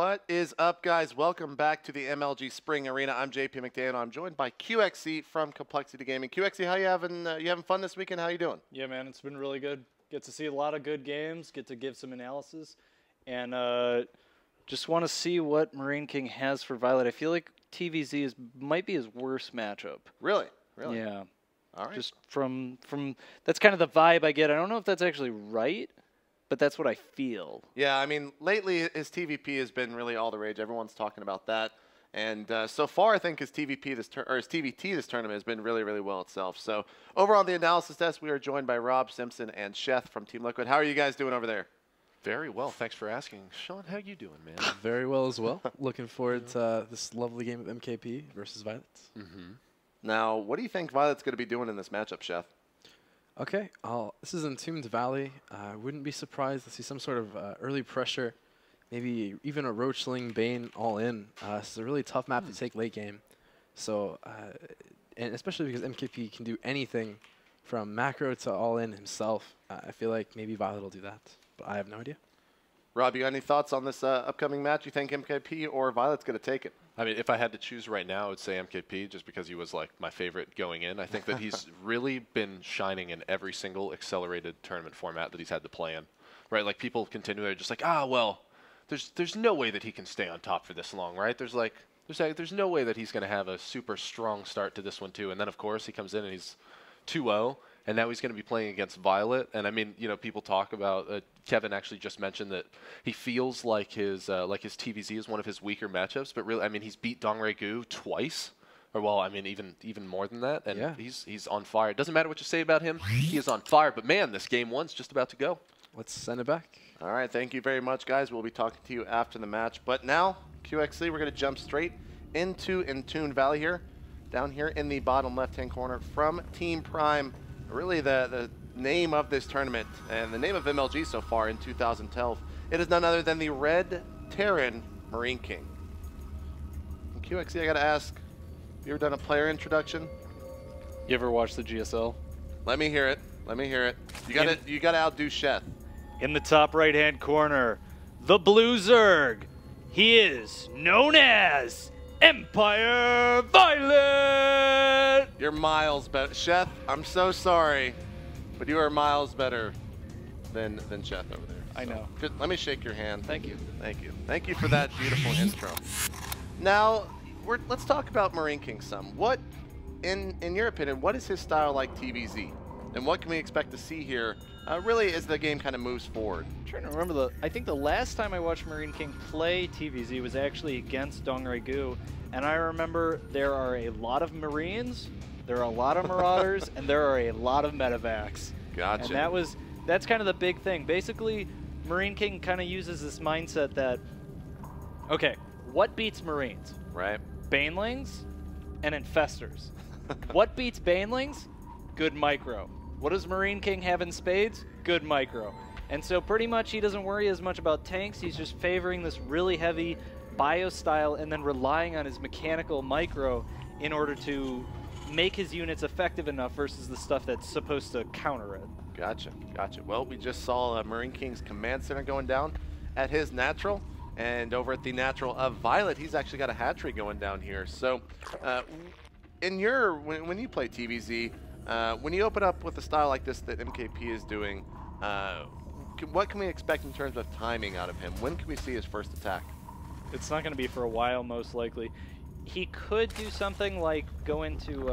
What is up, guys? Welcome back to the MLG Spring Arena. I'm JP McDaniel. I'm joined by QXC from Complexity Gaming. QXC, how you having? You having fun this weekend? How you doing? Yeah, man, it's been really good. Get to see a lot of good games. Get to give some analysis, and just want to see what Marineking has for Violet. I feel like TVZ might be his worst matchup. Really? Really? Yeah. All right. Just from that's kind of the vibe I get. I don't know if that's actually right, but that's what I feel. Yeah, I mean, lately his TVP has been really all the rage. Everyone's talking about that. And so far, I think his TVT this tournament has been really, really well itself. So over on the analysis desk, we are joined by Rob Simpson and Sheth from Team Liquid. How are you guys doing over there? Very well. Thanks for asking. Sean, how you doing, man? Very well as well. Looking forward to this lovely game of MKP versus Violets. Now, what do you think Violet's going to be doing in this matchup, Sheth? Okay, this is Entombed Valley. I wouldn't be surprised to see some sort of early pressure, maybe even a Roachling Bane all in. It's a really tough map to take late game. So, and especially because MKP can do anything from macro to all in himself. I feel like maybe Violet will do that, but I have no idea. Rob, you got any thoughts on this upcoming match? You think MKP or Violet's going to take it? I mean, if I had to choose right now, I would say MKP just because he was like my favorite going in. I think that he's really been shining in every single accelerated tournament format that he's had to play in. Right? Like people continue, they're just like, well, there's no way that he can stay on top for this long, right? There's no way that he's going to have a super strong start to this one too. And then of course he comes in and he's 2-0. And now he's going to be playing against Violet. And I mean, you know, people talk about Kevin actually just mentioned that he feels like his TVZ is one of his weaker matchups. But really, I mean, he's beat Dongre twice, or well, I mean, even more than that. And yeah, he's on fire. It doesn't matter what you say about him; he is on fire. But man, this game one's just about to go. Let's send it back. All right, thank you very much, guys. We'll be talking to you after the match. But now, QXC, we're going to jump straight into Entombed Valley here, down here in the bottom left-hand corner from Team Prime. Really the name of this tournament and the name of MLG so far in 2012. It is none other than the Red Terran Marineking. And QXC, I got to ask, have you ever done a player introduction? You ever watch the GSL? Let me hear it. Let me hear it. You got to outdo Sheth. In the top right-hand corner, the Blue Zerg. He is known as Empire Violet! You're miles better. Sheth, I'm so sorry, but you are miles better than Sheth over there. I know. Let me shake your hand. Thank you. Thank you. Thank you for that beautiful intro. Now, let's talk about Marineking some. What, in your opinion, what is his style like TVZ? And what can we expect to see here, really, as the game kind of moves forward? I'm trying to remember I think the last time I watched Marineking play TVZ was actually against Dongre, and I remember there are a lot of Marines, there are a lot of Marauders, and there are a lot of Medevacs. Gotcha. And that's kind of the big thing. Basically, Marineking kind of uses this mindset that, okay, what beats Marines? Right. Banelings and Infestors. What beats Banelings? Good micro. What does Marineking have in spades? Good micro. And so pretty much he doesn't worry as much about tanks. He's just favoring this really heavy bio style and then relying on his mechanical micro in order to make his units effective enough versus the stuff that's supposed to counter it. Gotcha. Gotcha. Well, we just saw Marineking's command center going down at his natural. And over at the natural of Violet, he's actually got a hatchery going down here. So when you play TVZ, when you open up with a style like this that MKP is doing, what can we expect in terms of timing out of him? When can we see his first attack? It's not going to be for a while, most likely. He could do something like go into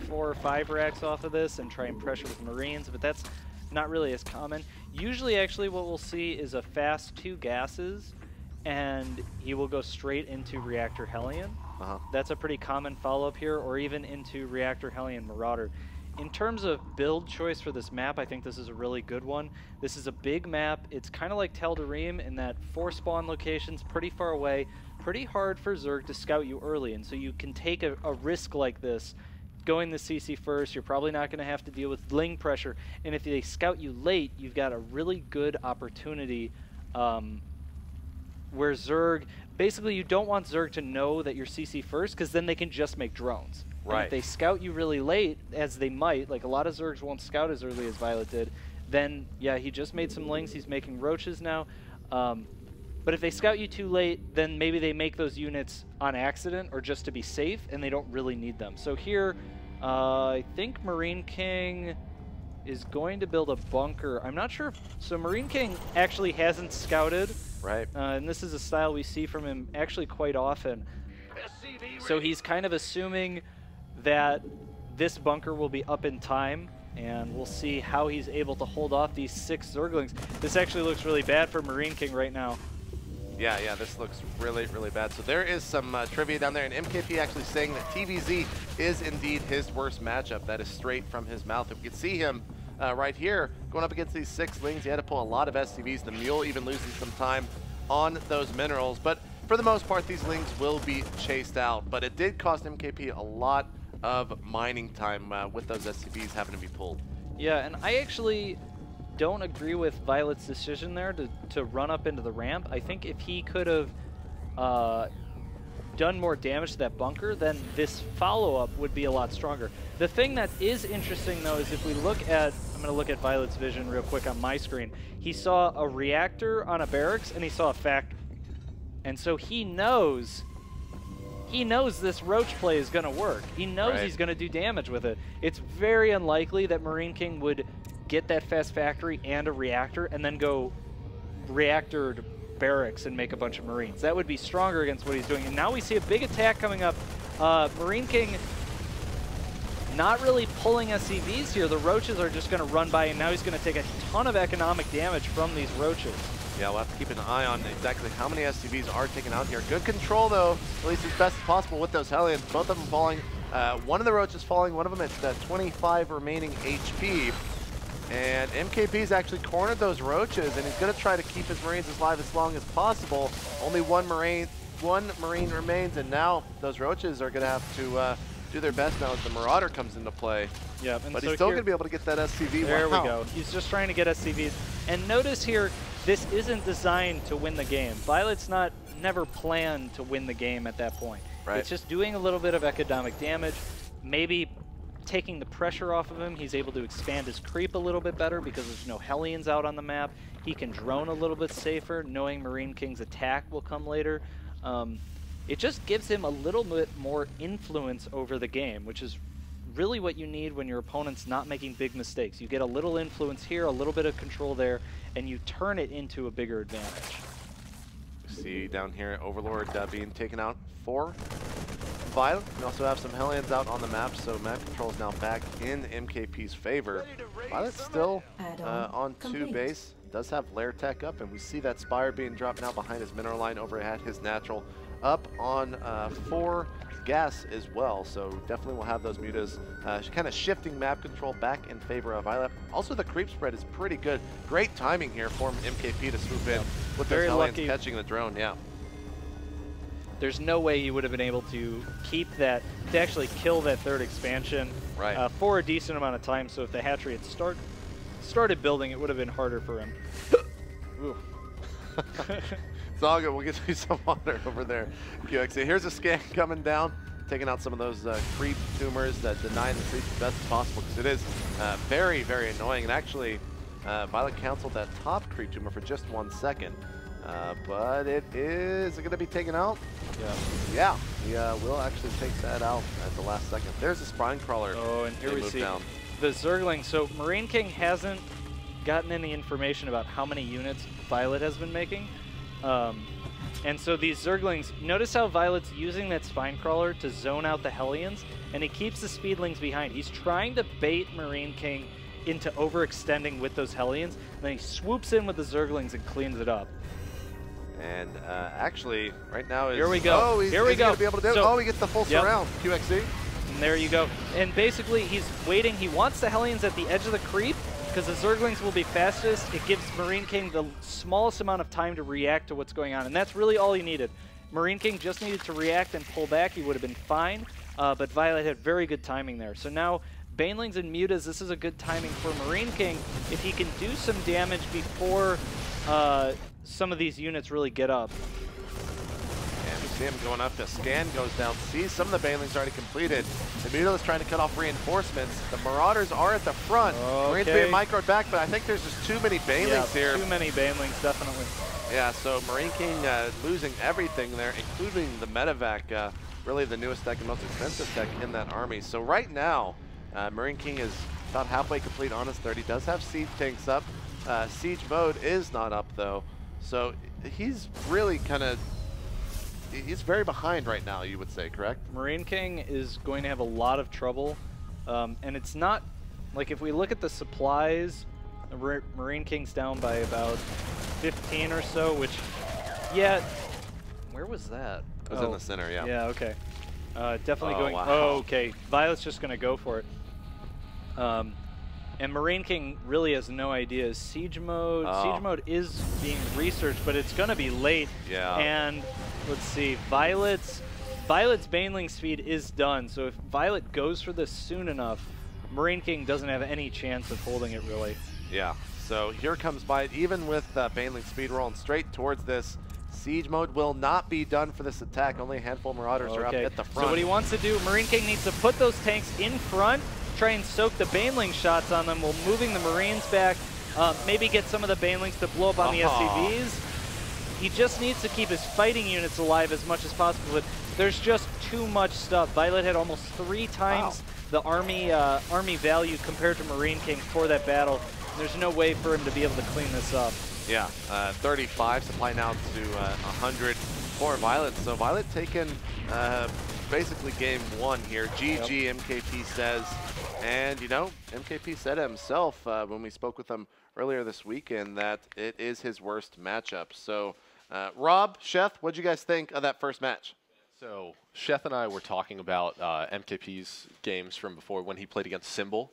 4 or 5 racks off of this and try and pressure with Marines, but that's not really as common. Usually, actually, what we'll see is a fast 2 gases, and he will go straight into Reactor Hellion. That's a pretty common follow-up here, or even into Reactor Hellion Marauder. In terms of build choice for this map, I think this is a really good one. This is a big map. It's kind of like Tel'Darim in that 4 spawn locations pretty far away, pretty hard for Zerg to scout you early, and so you can take a risk like this. Going the CC first, you're probably not going to have to deal with Ling pressure, and if they scout you late, you've got a really good opportunity where Zerg, basically you don't want Zerg to know that you're CC first, because then they can just make drones. Right. And if they scout you really late, as they might, like a lot of Zergs won't scout as early as Violet did, then yeah, he just made some Lings, he's making Roaches now. But if they scout you too late, then maybe they make those units on accident or just to be safe, and they don't really need them. So here, I think Marineking is going to build a bunker. I'm not sure. So Marineking actually hasn't scouted. Right. And this is a style we see from him actually quite often. So he's kind of assuming that this bunker will be up in time, and we'll see how he's able to hold off these 6 Zerglings. This actually looks really bad for Marineking right now. Yeah, this looks really, really bad. So there is some trivia down there, and MKP actually saying that TVZ is indeed his worst matchup. That is straight from his mouth. If we can see him right here going up against these 6 Lings, he had to pull a lot of SCVs. The Mule even losing some time on those minerals. But for the most part, these Lings will be chased out. But it did cost MKP a lot of mining time with those SCVs having to be pulled. Yeah, and I actually don't agree with Violet's decision there to run up into the ramp. I think if he could have done more damage to that bunker, then this follow-up would be a lot stronger. The thing that is interesting, though, is if we look at, I'm going to look at Violet's vision real quick on my screen. He saw a reactor on a barracks, and he saw a factory. And so he knows this roach play is going to work. He knows he's going to do damage with it. It's very unlikely that Marineking would get that fast factory and a reactor and then go reactor to barracks and make a bunch of Marines. That would be stronger against what he's doing. And now we see a big attack coming up. Marineking not really pulling SCVs here. The roaches are just going to run by, and now he's going to take a ton of economic damage from these roaches. Yeah, we'll have to keep an eye on exactly how many SCVs are taken out here. Good control, though, at least as best as possible with those Hellions. Both of them falling. One of the roaches falling, one of them at 25 remaining HP. And MKP's actually cornered those roaches, and he's going to try to keep his Marines as alive as long as possible. Only one Marine remains, and now those roaches are going to have to do their best now as the Marauder comes into play. Yeah, but he's still going to be able to get that SCV. There wow. we go. He's just trying to get SCVs. And notice here, this isn't designed to win the game. Violet's never planned to win the game at that point. Right. It's just doing a little bit of economic damage, maybe taking the pressure off of him. He's able to expand his creep a little bit better because there's no Hellions out on the map. He can drone a little bit safer, knowing Marineking's attack will come later. It just gives him a little bit more influence over the game, which is really what you need when your opponent's not making big mistakes. You get a little influence here, a little bit of control there, and you turn it into a bigger advantage. See down here, Overlord being taken out for Violet. We also have some Hellions out on the map, so map control is now back in MKP's favor. Violet's still on 2 base. Does have Lair Tech up, and we see that Spire being dropped now behind his mineral line over at his natural. Up on 4 gas as well, so definitely will have those mutas kind of shifting map control back in favor of Violet. Also, the creep spread is pretty good. Great timing here for MKP to swoop in with those Hellions catching the drone. Yeah. There's no way you would have been able to keep that, to actually kill that 3rd expansion for a decent amount of time. So if the hatchery had started building, it would have been harder for him. It's all good. We'll get you some water over there, QXC. Here's a scan coming down, taking out some of those creep tumors that deny the creep as best as possible, because it is very, very annoying. And actually, Violet canceled that top creep tumor for just 1 second. But it is going to be taken out. Yeah, he will actually take that out at the last second. There's a spine crawler. Oh, and here we see the Zergling. So Marineking hasn't gotten any information about how many units Violet has been making. And so these Zerglings, notice how Violet's using that spine crawler to zone out the Hellions, and he keeps the Speedlings behind. He's trying to bait Marineking into overextending with those Hellions, and then he swoops in with the Zerglings and cleans it up. And actually, right now is... Here we go. Oh, he's going to be able to do it. Oh, he gets the full surround. QXC. And there you go. And basically, he's waiting. He wants the Hellions at the edge of the creep, because the Zerglings will be fastest. It gives Marineking the smallest amount of time to react to what's going on, and that's really all he needed. Marineking just needed to react and pull back. He would have been fine, but Violet had very good timing there. So now, Banelings and Mutas, this is a good timing for Marineking. If he can do some damage before some of these units really get up. And we see him going up. The scan goes down. See, some of the Banelings already completed. The Muta is trying to cut off reinforcements. The Marauders are at the front. Marines being microed back, but I think there's just too many Banelings here. Too many Banelings, definitely. Yeah, so Marineking losing everything there, including the medevac, really the newest deck and most expensive deck in that army. So right now, Marineking is about halfway complete on his third. He does have siege tanks up. Siege mode is not up though, so he's really he's very behind right now, you would say, correct? Marineking is going to have a lot of trouble, and it's not, like if we look at the supplies, Marineking's down by about 15 or so, which, yeah, where was that? It was in the center, yeah. Yeah, okay. Definitely going, wow. oh, okay. Violet's just going to go for it. And Marineking really has no idea. Siege mode is being researched, but it's going to be late. Yeah. And let's see, Violet's Baneling speed is done. So if Violet goes for this soon enough, Marineking doesn't have any chance of holding it, really. Yeah. So here comes Violet, even with Baneling speed rolling straight towards this. Siege mode will not be done for this attack. Only a handful of Marauders are up at the front. So what he wants to do, Marineking needs to put those tanks in front, try and soak the Baneling shots on them while moving the Marines back, maybe get some of the Banelings to blow up on the SCVs. He just needs to keep his fighting units alive as much as possible, but there's just too much stuff. Violet had almost 3 times the army value compared to Marineking for that battle. There's no way for him to be able to clean this up. Yeah, 35 supply now to 100 for Violet. So Violet taking basically game 1 here. GG, MKP says. And, you know, MKP said himself when we spoke with him earlier this weekend that it is his worst matchup. So, Rob, Sheth, what'd you guys think of that first match? So, Sheth and I were talking about MKP's games from before when he played against Symbol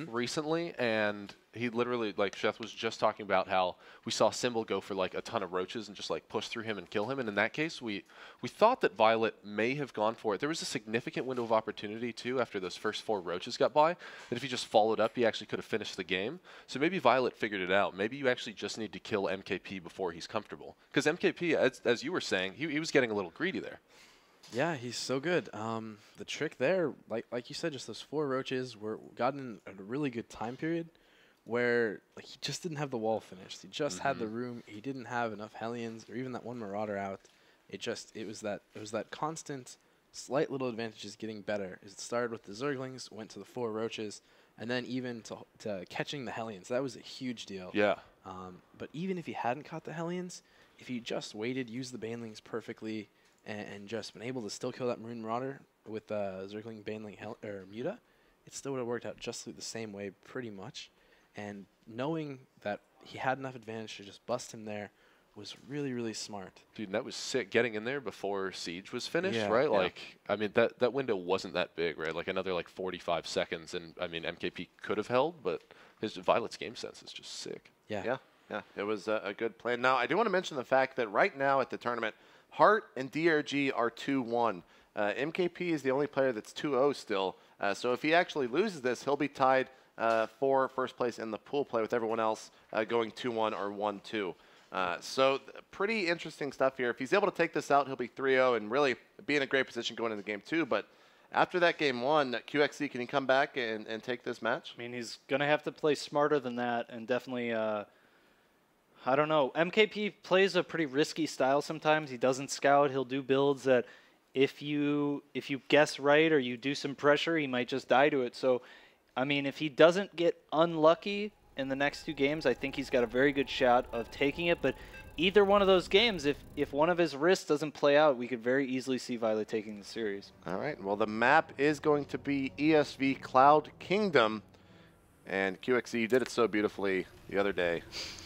recently, and he literally, like, Sheth was just talking about how we saw Symbol go for, like, a ton of roaches and just, like, push through him and kill him, and in that case, we thought that Violet may have gone for it. There was a significant window of opportunity, too, after those first 4 roaches got by, that if he just followed up, he actually could have finished the game. So maybe Violet figured it out. Maybe you actually just need to kill MKP before he's comfortable. Because MKP, as you were saying, he was getting a little greedy there. Yeah, he's so good. The trick there, like you said, just those 4 roaches were gotten at a really good time period where like he just didn't have the wall finished. He just had the room. He didn't have enough Hellions or even that 1 Marauder out. It was that constant slight little advantages getting better. It started with the Zerglings, went to the 4 roaches, and then even to catching the Hellions. That was a huge deal. Yeah. But even if he hadn't caught the Hellions, if he just waited, used the Banelings perfectly, and just been able to still kill that Marine Marauder with Zergling, Baneling, or Muta, it still would have worked out just the same way pretty much. And knowing that he had enough advantage to just bust him there was really, really smart. Dude, and that was sick, getting in there before Siege was finished, Yeah, right? yeah. Like, I mean, that window wasn't that big, right? Like, another, like, 45 seconds, and, I mean, MKP could have held, but his Violet's game sense is just sick. Yeah. Yeah, it was a good plan. Now, I do want to mention the fact that right now at the tournament, Hart and DRG are 2-1. MKP is the only player that's 2-0 still. So if he actually loses this, he'll be tied for first place in the pool play with everyone else going 2-1 or 1-2. So pretty interesting stuff here. If he's able to take this out, he'll be 3-0 and really be in a great position going into game 2. But after that game 1, QXC, can he come back and take this match? I mean, he's going to have to play smarter than that, and definitely, I don't know. MKP plays a pretty risky style sometimes. He doesn't scout. He'll do builds that if you guess right or you do some pressure, he might just die to it. So, I mean, if he doesn't get unlucky in the next 2 games, I think he's got a very good shot of taking it. But either one of those games, if one of his risks doesn't play out, we could very easily see Violet taking the series. All right. Well, the map is going to be ESV Cloud Kingdom. And QXC, you did it so beautifully the other day.